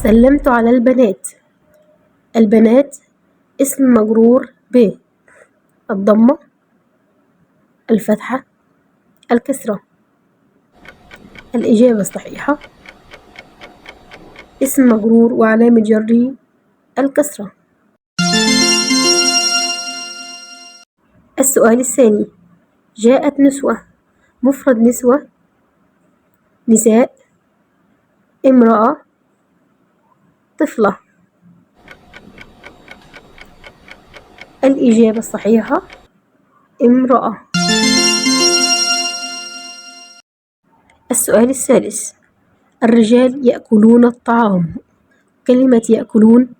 سلمت على البنات. البنات اسم مجرور بالضمة، الفتحة، الكسرة. الإجابة الصحيحة اسم مجرور وعلامة جره الكسرة. السؤال الثاني: جاءت نسوة. مفرد نسوة: نساء، امرأة، طفلة. الإجابة الصحيحة امرأة. السؤال الثالث: الرجال يأكلون الطعام. كلمة يأكلون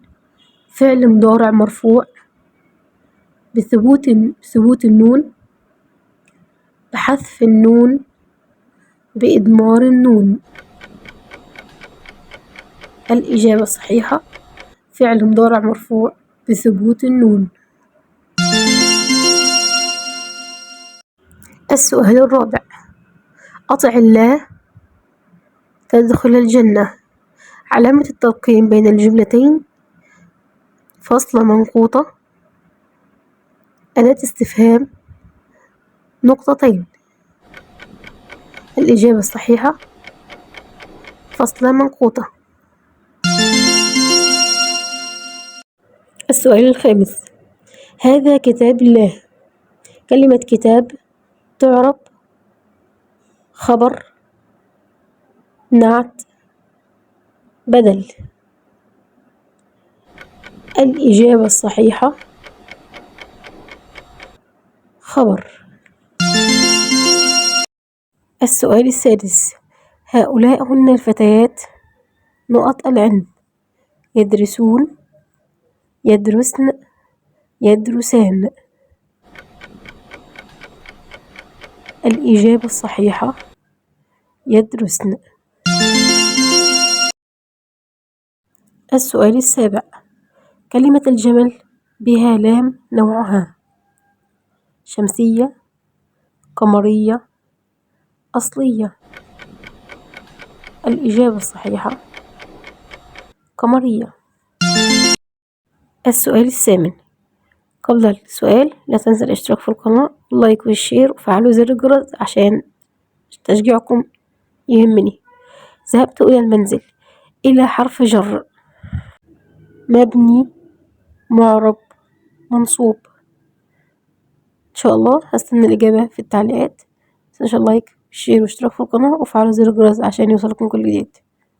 فعل مضارع مرفوع بثبوت النون، بحذف النون، بإضمار النون. الإجابة الصحيحة فعل مضارع مرفوع بثبوت النون. السؤال الرابع: أطع الله تدخل الجنة. علامة الترقيم بين الجملتين فاصلة منقوطة، أداة استفهام، نقطتين. الإجابة الصحيحة فاصلة منقوطة. السؤال الخامس: هذا كتاب الله. كلمة كتاب تعرب خبر، نعت، بدل. الإجابة الصحيحة خبر. السؤال السادس: هؤلاء هن الفتيات نقط العلم: يدرسون، يدرسن، يدرسان. الإجابة الصحيحة يدرسن. السؤال السابع: كلمة الجمل بها لام نوعها: شمسية، قمرية، أصلية. الإجابة الصحيحة قمرية. السؤال الثامن: قبل السؤال لا تنسى الاشتراك في القناة، اللايك والشير، وفعلوا زر الجرس عشان تشجيعكم يهمني. ذهبت إلى المنزل. إلى حرف جر، مبني، معرب، منصوب. إن شاء الله هستنى الإجابة في التعليقات. متنسوش اللايك والشير والاشتراك في القناة وفعلوا زر الجرس عشان يوصلكم كل جديد.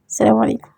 السلام عليكم.